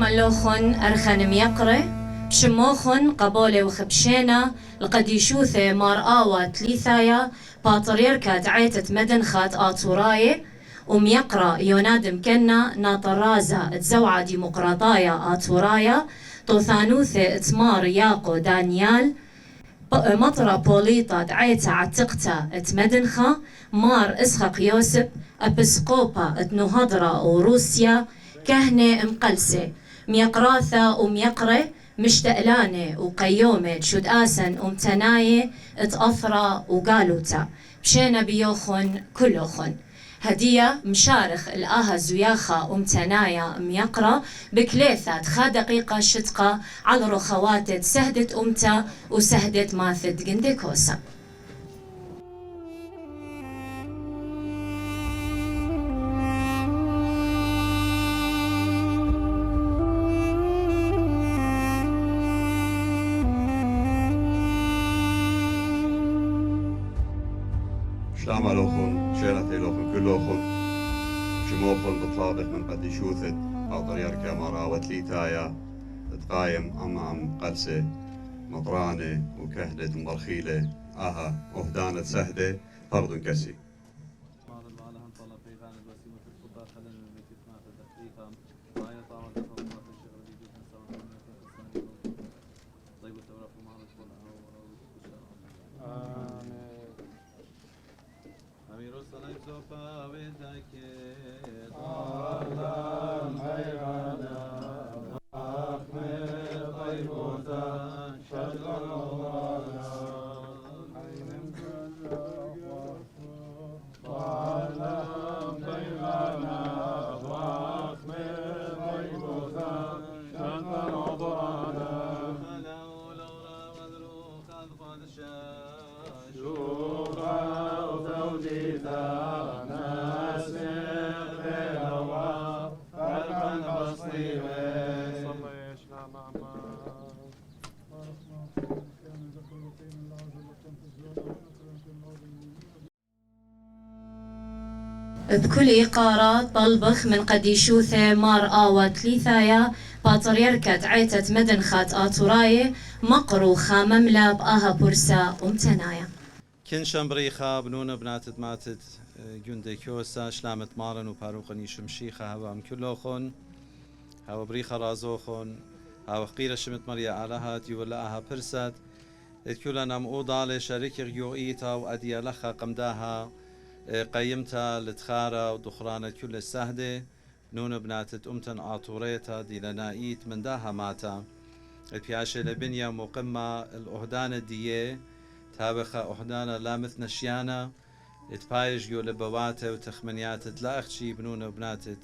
ملوخن أرخن ميقرة بشموخن قبولة وخبشينا القديشوثة مار تليثايا باطريركا عيتت مدنخات آطوراية وميقرا يوناد مكنا ناطرازا تزوعة ديمقراطايا آطورايا طوثانوثة اتمار ياقو دانيال مطرة بوليطة دعيتا عتقتا اتمدنخا مار اسحق يوسف أبسقوبا اتنهضرة وروسيا كهنة مقلسة ميقراثة وميقرة مشتقلانة وقيومة شد آسن ومتناية اتأثرة وقالوتا بشينا بيوخن كلوخن هدية مشارخ الآها زياخة ومتنايا ميقرة بكليثات خا دقيقة شتقة على رخواتت سهدت أمتا وسهدت ماثت جندكوسا شلام لوخن شيرتي لوخن كلوخن شموخن بطلابك من قديشوثت أطريركا مراوت ليتايا تقايم أمام قلسة مطرانة وكهلة مرخيلة آها وهدانة سهدة فرض كسي بكل إيقارات طلبخ من قديشوثة مار تليثايا باطريركة عيتت مدنخات آطوراية مقرو خامملا بآها بورسا ومتنايا كن شمبريخا بنونا بناتت ماتت جندي كوسا شلامت مارن وباروقني شمشيخا هوا مكلوخن هوا بريخا رازوخن هوا قيرة شمت مريا آلهات يولاها برسات كلنا نام أوضالي شريك يوئيتا وأديا لخا قمداها قيمتا لتخارة ودخرانة كل السهدة نون بناتت أمتن آطوريتا دي لنائيت من داها ماتا البياشة لبنيا مقمة الأهدان الدية تابخة أهدانا لامث نشيانا اتبايش يو لبواته وتخمنيات تلاخشي بنون بناتت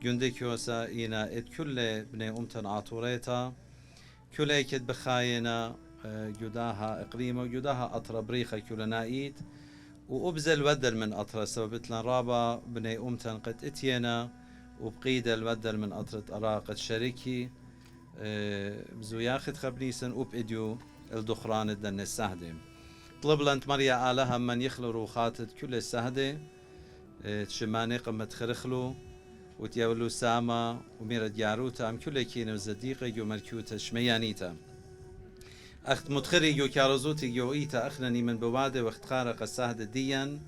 جندي كيوسا إينا ات كل بني أمتن آطوريتا كل ايكد بخاينا جداها إقليمة وجداها أطرى بريخة كل نائيت وأبزل ودل من أطرى سببت لن رابا بني أمتن قد اتينا وبقيد الودل من أطرة أراقة شريكي بزو ياخد خبنيسن وبإديو الدخران الدن السهدة طلب لنت مريا آلها من يخلو روخاتت كل السهدة تشماني قمت خرخلو وتيولو ساما وميرد ياروتا أم كل كينو زديقي جو مركوتا شميانيتا أخت متخري جو كارزوتي جو إيتا أخنني من بوادة وقت خارق السهدة ديا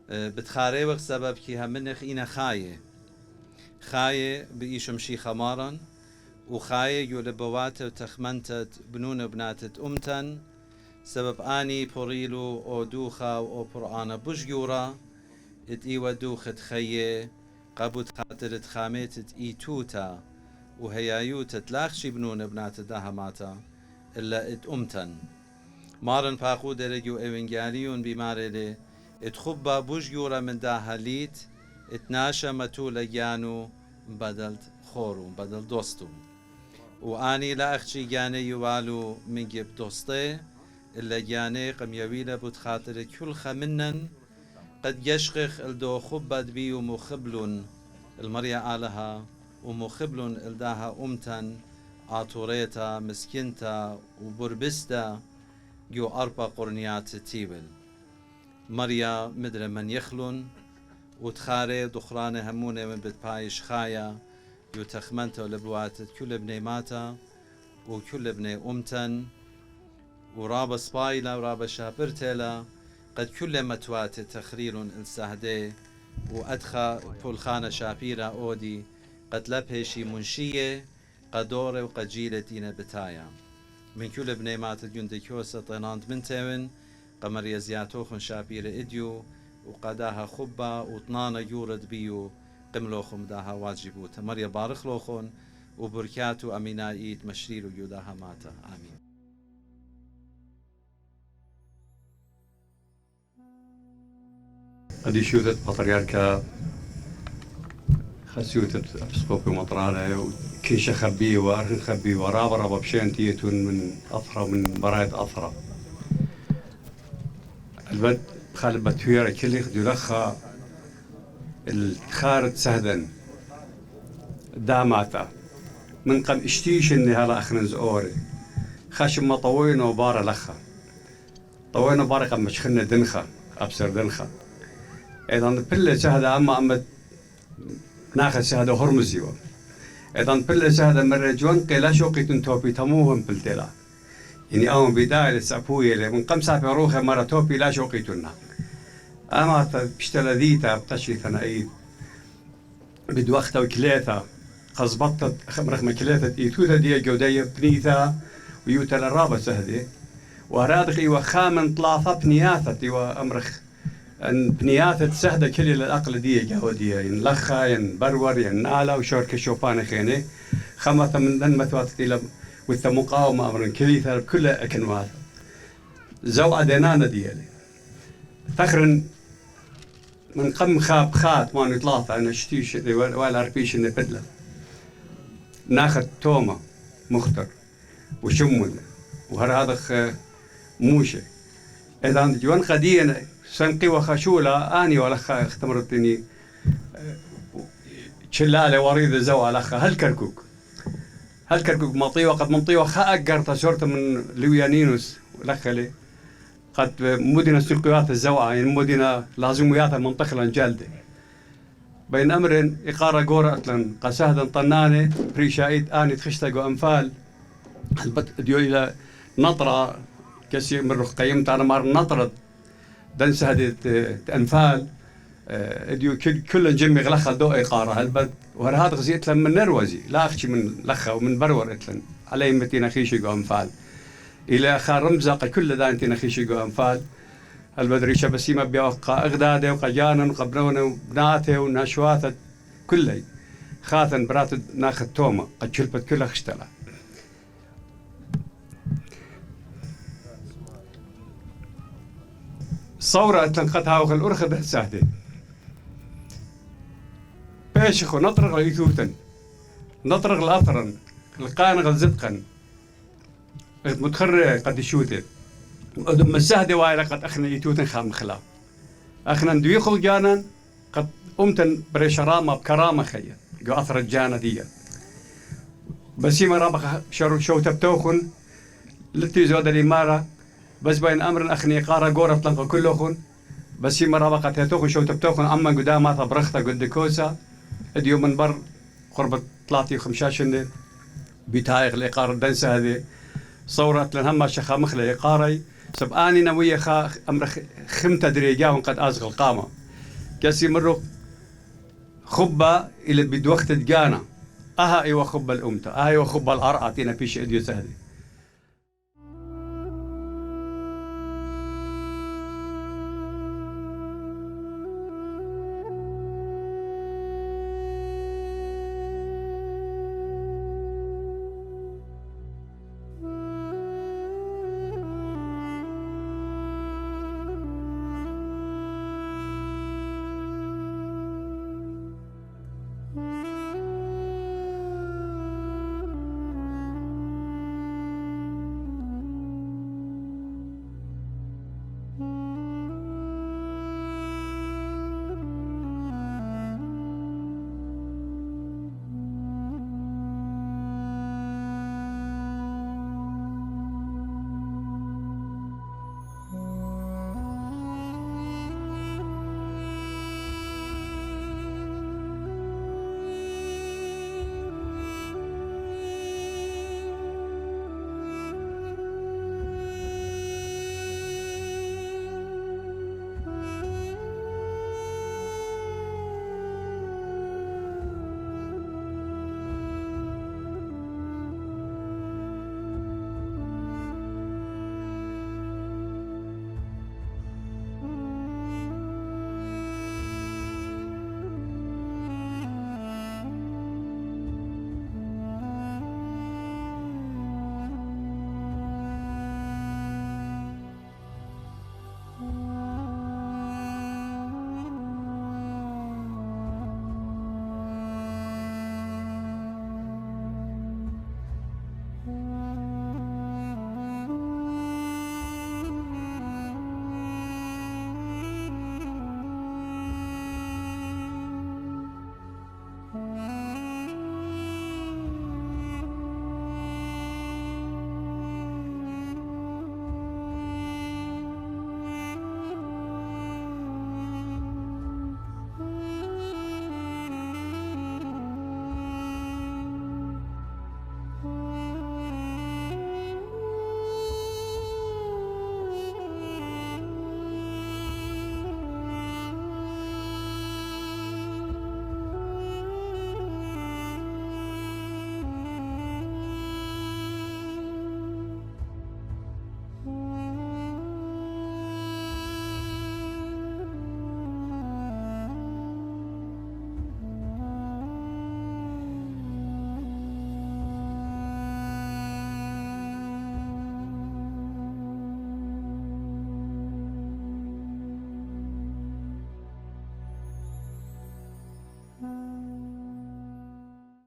بتخاري وقت سبب كيها منخ إينا خاية خاية بإيشم شي خمارا وخاية يولبوات وتخمنتت بنون بناتت أمتن سبب آني بوريلو أو دوخا أو برآنا بجيورا ات إيوة دوخت خيه قابوت خاطرت خاميتت إي توتا وهيايوتت لاخشي بنون بنات داها ماتا إلا ات أمتن مارن باقو درجو إيوانجاليون بمارلي ات خبا بجيورا من داها ليت اتناشا متولا جانو بدلت خورو بدل دوستو وآني لا أخشي جاني يوالو من جيب دوستي إلا جاني قم يويلا بود خاطر كل خمنن قد يشخخ الدو خبت بي ومخبل المريا آلها ومخبل الداها أمتن عطوريتا مسكنتا وبربستا جو أربع قرنيات تيبل مريا مدر من يخلون وتخاري دخران همونة من بتبايش خايا يو تخمنتا ولبواتت كل ابني ماتا وكل ابني أمتن ورابا سبايلا ورابا شابرتلا قد كل متوات تخرير السهدي وأدخى بولخانة شابيرا أودي قد لبهشي منشية قدورة وقد جيلة دينا بتايا من كل بنيمات الجندي كوسة طيناند من تاون قمر يزياتوخن شابيرا إديو وقداها خبا وطنانا يورد بيو قملوخم داها واجبوتا مريا بارخلوخن وبركاتو أمينا إيد مشريرو يوداها ماتا آمين. قديشوتة بطريركا خسيوتة أبسقوبي مطرانة وكيشة خبي وأرخن خبي ورابرة بشانتيتون من أثرة من برايد أثرة البد خالد بتويرة كلي خدو لخا الخارج سهدا داماتا من قم اشتيش اني هلا اخنز اوري خاشم ما طوينا وبارا لخا طوينا بارا قم مشخنا دنخا ابصر دنخا ايضا بله سهدا اما ناخذ سهدا هرمزيو ايضا بله سهدا مرة جوان قيلا شوقي توبي تموهم بالتلا يعني اول بداية لسابوية من قم سابي روخة مرة توبي لا شوقي تنا اما بشتلا ذيتا بتشي ثنائيد بدو اختا وكليتا خزبطت رغم كليتا ايتوتا دي جودية بنيثا ويوتا للرابة سهدي ورادقي وخامن طلاثة بنياثة وامرخ ان بنياثة سهدة كلي للأقل دي جودية ين لخا ين برور ين نالا وشورك شوفان خيني خمثة من دن مثوات الى وث مقاومة امرن كليثا بكل اكنوات زو ادنانا ديالي فخرن من قم خاب خات ما نطلاثة أنا شتيش ولا أربيش إن بدلة ناخذ توما مختر وشمل وهذا موشة إذا جوان قدينا سنقي وخشولة أني ولا اختمرتني شلالة وريد زوا لخا هل كركوك مطي وقد منطي وخاقر صورت من لويانينوس لخلي قد مدن سلقيات الزوعة يعني مدن لازميات المنطقة الجلدة بين أمر إقارة قورة قسهدا طنانة بريشايت آني تخشتقوا أنفال ديو إلى نطرة كسي من رخ قيمت أنا مار نطرة دن سهدت أنفال ديو كل جمي غلخة دو إقارة هالبد وهذا غزيت لهم من نروزي لا أخشي من لخة ومن برور إتلن علي متين خيشقوا أنفال إلى آخر رمزق كل ذا أنت نخيشقوا أنفال البدري شبسيمة بيوقع أغداده وقجانا وقبرونه وبناته ونشواته كله خاثن برات ناخذ توما قد شلبت كلها خشتلا صورة تنقطها وخل أرخد سهدي بيشخو نطرق الإيثوتن نطرق الأثرن القانغ الزدقن متخرج قد يشوتت ودم السهدي وايلا قد أخنا يتوتن خام خلا أخنا ندويخو جانا قد أمتن بريشرامة بكرامة خيا جو أثر الجانة دي بس يما رابق شو تبتوخن لتي زود الإمارة بس بين أمر أخني قارة قورة تلقى كلهن بس يما رابق تهتوخن شو تبتوخن أما قدامها برختا قد كوسا اديو من بر قرب 35 بتايغ الإقارة الدنسة هذه صورت لنهم شخا مخلة قاري سبقاني نوية أمر خمتة دريجاهم قد أزغ القامة كاسي مرو خبة اللي بد وقت تجانا أها إيوه خبة الأمتا أها إيوه خبة الأرقى تينا بيش إديو سهدي